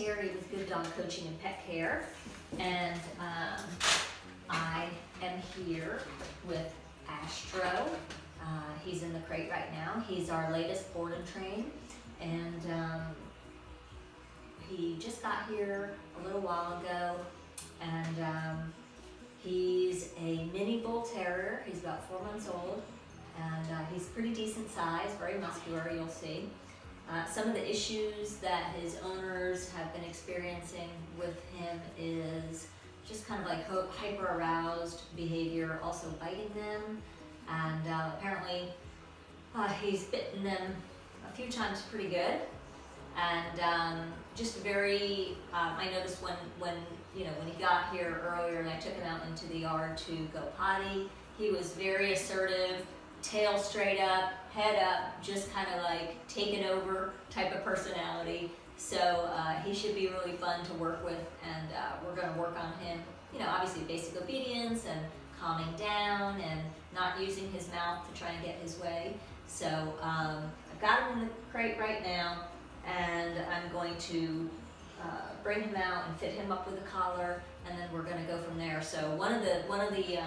Terry with Good Dog Coaching and Pet Care, and I am here with Astro. He's in the crate right now. He's our latest board and train, and he just got here a little while ago, and he's a Mini Bull Terrier. He's about 4 months old, and he's pretty decent size, very muscular, you'll see. Some of the issues that his owners have been experiencing with him is just kind of like hyper-aroused behavior, also biting them, and apparently he's bitten them a few times pretty good, and just very, I noticed when he got here earlier and I took him out into the yard to go potty, he was very assertive, tail straight up, head up, just kind of like taken over type of personality. So he should be really fun to work with, and we're going to work on him, obviously basic obedience and calming down and not using his mouth to try and get his way. So I've got him in the crate right now, and I'm going to bring him out and fit him up with a collar, and then we're going to go from there. So one of the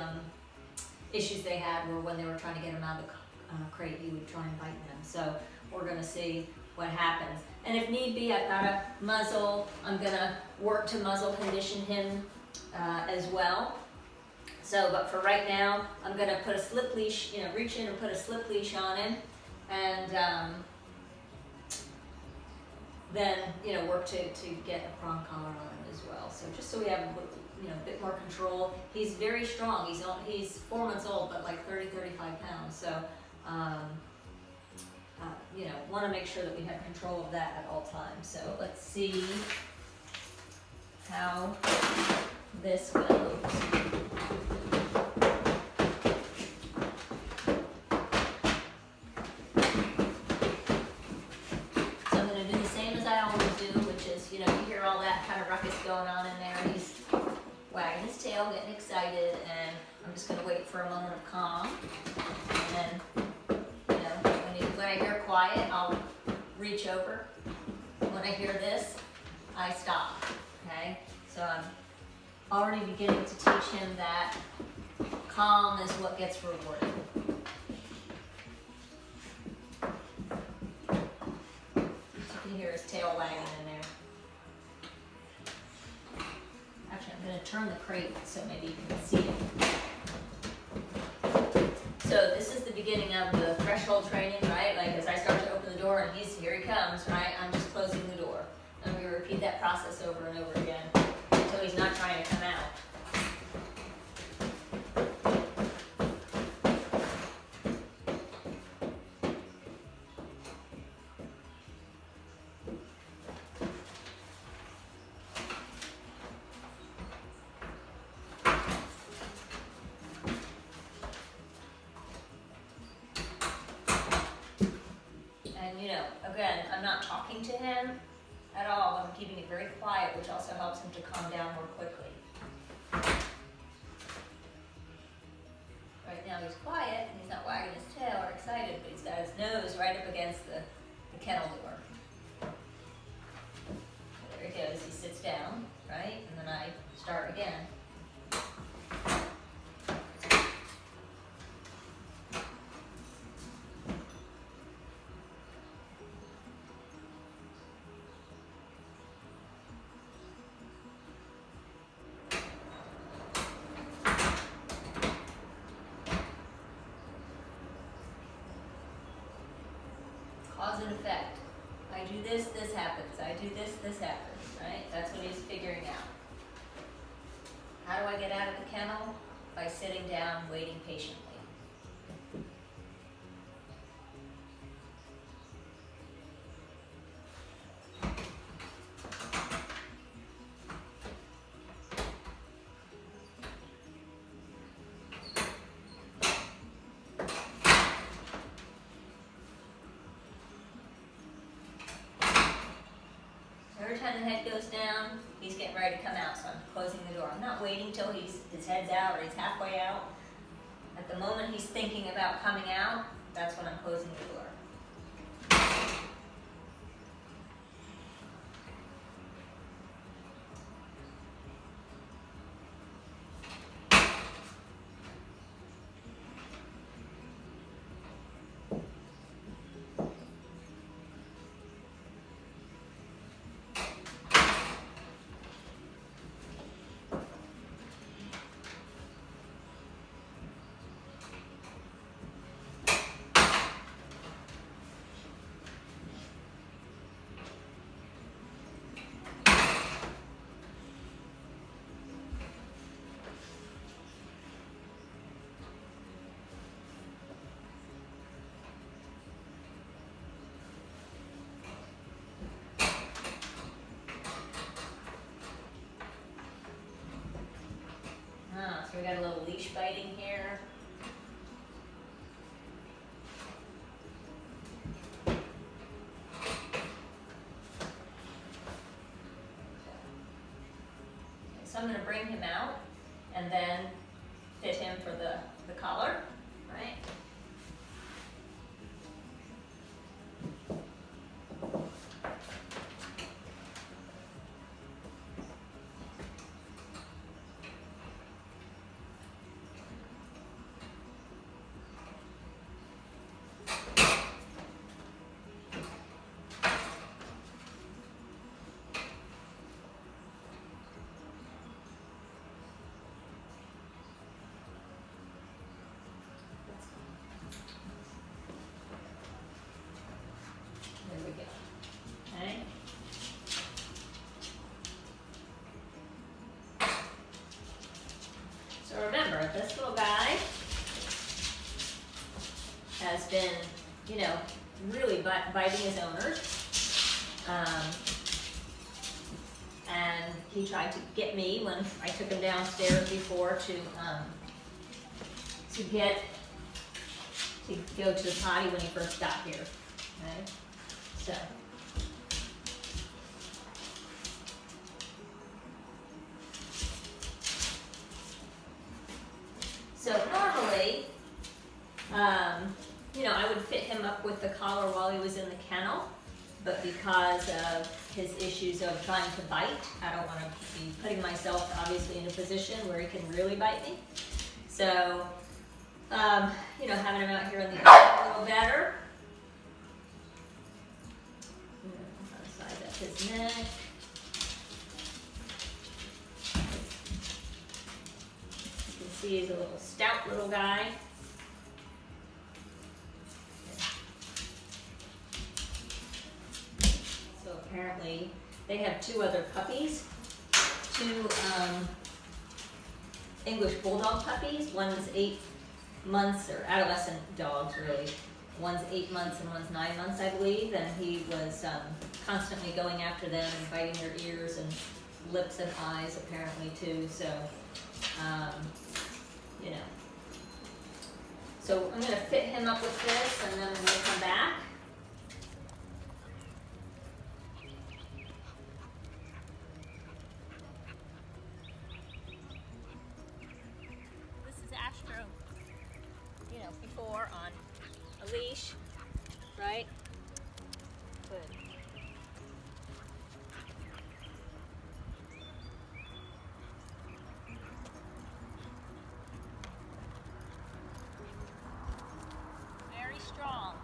issues they had were when they were trying to get him out of the crate, he would try and bite them. So we're going to see what happens. And if need be, I've got a muzzle. I'm going to work to muzzle condition him as well. So, but for right now, I'm going to put a slip leash, reach in and put a slip leash on him, and then, work to get a prong collar on him as well. So just so we have a bit more control. He's very strong. He's 4 months old, but like 35 pounds. So, want to make sure that we have control of that at all times. So let's see how this goes. So I'm going to do the same as I always do, which is, you hear all that kind of ruckus going on in there. He's wagging his tail, getting excited, and I'm just going to wait for a moment of calm. And then, when I hear quiet, I'll reach over. When I hear this, I stop, okay? So I'm already beginning to teach him that calm is what gets rewarded. You can hear his tail wagging in there. Actually, I'm going to turn the crate so maybe you can see it. So this is the beginning of the threshold training, right? Like as I start to open the door and here he comes, right? I'm just closing the door. And we repeat that process over and over again until he's not trying to come out. Again, I'm not talking to him at all. I'm keeping it very quiet, which also helps him to calm down more quickly. Right now he's quiet, and he's not wagging his tail or excited, but he's got his nose right up against the kennel door. There he goes. He sits down, right? And then I start again. Cause and effect. I do this, this happens. I do this, this happens, right? That's what he's figuring out. How do I get out of the kennel? By sitting down, waiting patiently. Every time the head goes down, he's getting ready to come out, so I'm closing the door. I'm not waiting till his head's out or he's halfway out. At the moment he's thinking about coming out, that's when I'm closing the door. So we got a little leash biting here. So I'm going to bring him out and then fit him for the collar, right? There we go. Okay. So remember, this little guy has been, you know, really biting his owners. And he tried to get me when I took him downstairs before to go to the potty when he first got here. Okay, so normally, you know, I would fit him up with the collar while he was in the kennel, but because of his issues of trying to bite, I don't want to be putting myself obviously in a position where he can really bite me. So, you know, having him out here in the open a little better. Size up his neck. You can see he's a little stout little guy. So apparently they have two other puppies, two English Bulldog puppies. One's 8 months, or adolescent dogs really. One's 8 months and one's 9 months, I believe, and he was constantly going after them and biting their ears and lips and eyes apparently too, so, you know. So I'm going to fit him up with this and then we'll come back. This is Astro, you know, before on a leash, right? Good. Very strong.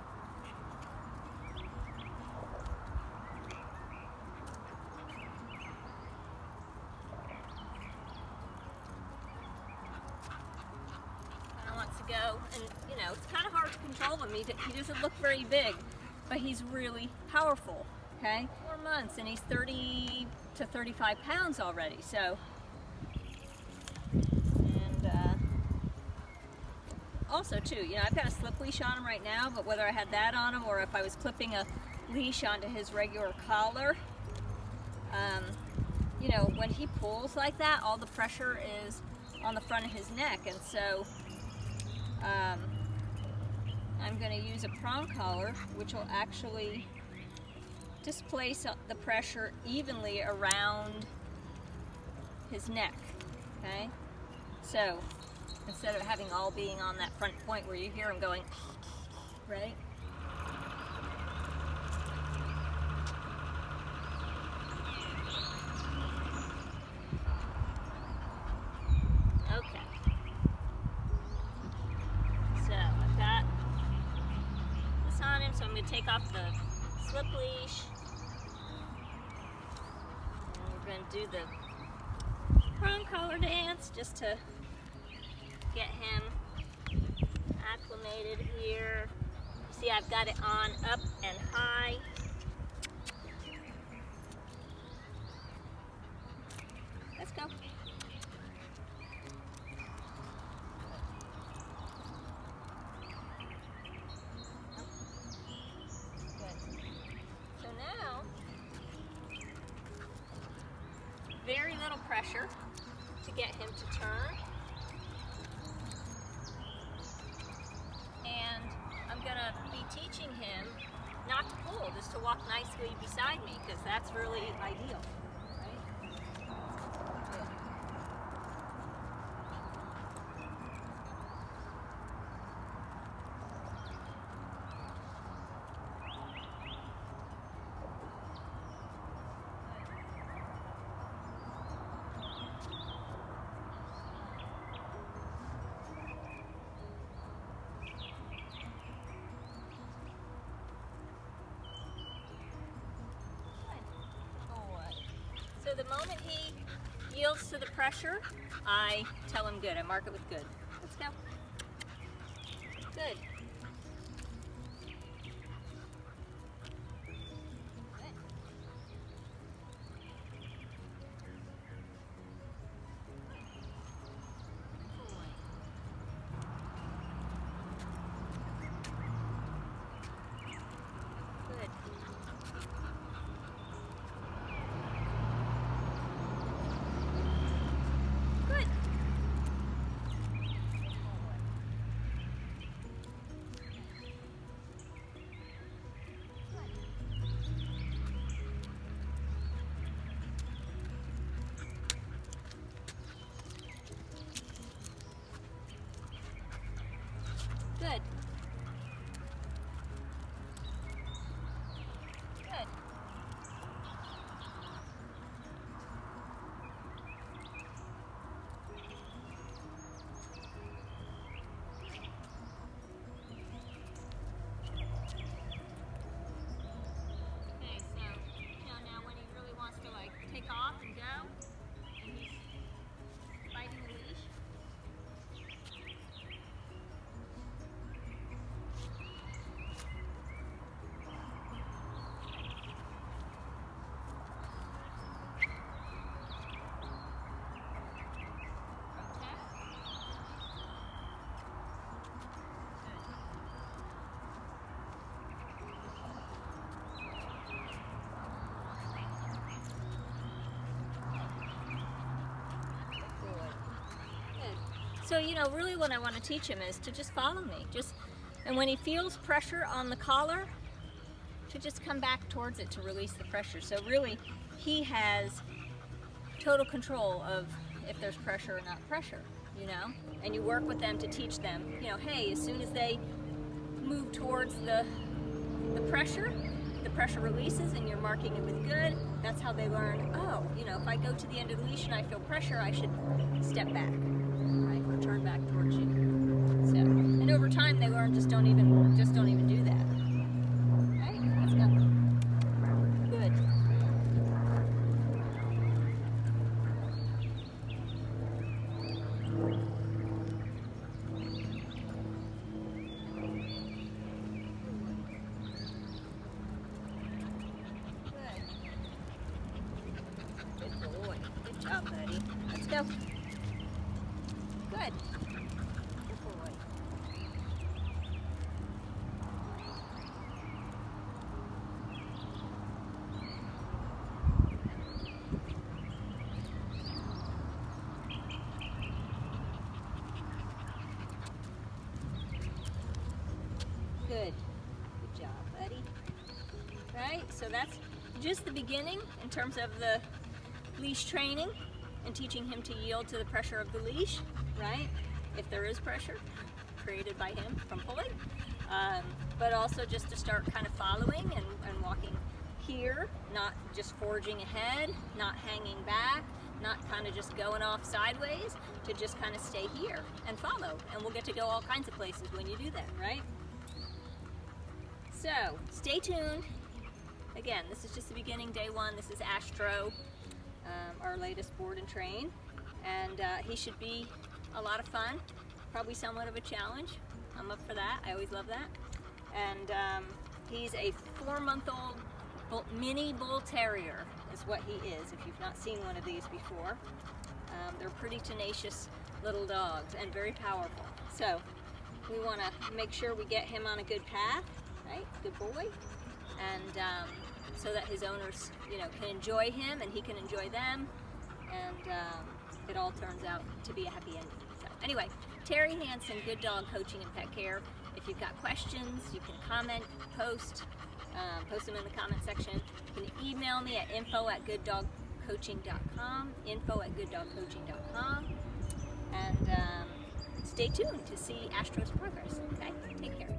Kind of wants to go, and you know, it's kind of hard to control him. He doesn't look very big, but he's really powerful, okay? 4 months and he's 30 to 35 pounds already, so. And also too, you know, I've got a slip leash on him right now, but whether I had that on him or if I was clipping a leash onto his regular collar, you know, when he pulls like that, all the pressure is on the front of his neck, and so I'm going to use a prong collar, which will actually displace the pressure evenly around his neck, okay? So, instead of having all being on that front point where you hear him going, right? Okay. So, I've got this on him, so I'm going to take off the slip leash. And we're going to do the prong collar dance just to get him acclimated here. See, I've got it on up and high. Let's go. Good. So now, very little pressure to get him to turn. just to walk nicely beside me, because that's really ideal, right? Good. So the moment he yields to the pressure, I tell him good. I mark it with good. Let's go. Good. Good. Good. Okay, so, now when he really wants to like take off and go, and he's biting the leash. So, really what I want to teach him is to just follow me. And when he feels pressure on the collar, to just come back towards it to release the pressure. So really, he has total control of if there's pressure or not pressure, And you work with them to teach them, hey, as soon as they move towards the pressure releases and you're marking it with good. That's how they learn, oh, if I go to the end of the leash and I feel pressure, I should step back. Right, or turn back towards you. So, and over time they learn just don't even do that. Right, let's go. Good. Good. Good boy. Good job, buddy. Let's go. Good. Good boy. Good. Good job, buddy. Right? So that's just the beginning in terms of the leash training and teaching him to yield to the pressure of the leash, right? If there is pressure created by him from pulling. But also just to start kind of following and walking here, not just forging ahead, not hanging back, not kind of just going off sideways, to just kind of stay here and follow. And we'll get to go all kinds of places when you do that, right? So, stay tuned. Again, this is just the beginning, day one. This is Astro, our latest board and train. And he should be a lot of fun, probably somewhat of a challenge. I'm up for that. I always love that. And he's a 4-month-old Mini Bull Terrier is what he is, if you've not seen one of these before. They're pretty tenacious little dogs and very powerful. So we want to make sure we get him on a good path, right? Good boy. And so that his owners, can enjoy him and he can enjoy them. And it all turns out to be a happy ending. So anyway, Terry Hansen, Good Dog Coaching and Pet Care. If you've got questions, you can comment, post. post them in the comment section. You can email me at info@gooddogcoaching.com, info@gooddogcoaching.com, and stay tuned to see Astro's progress. Okay, take care.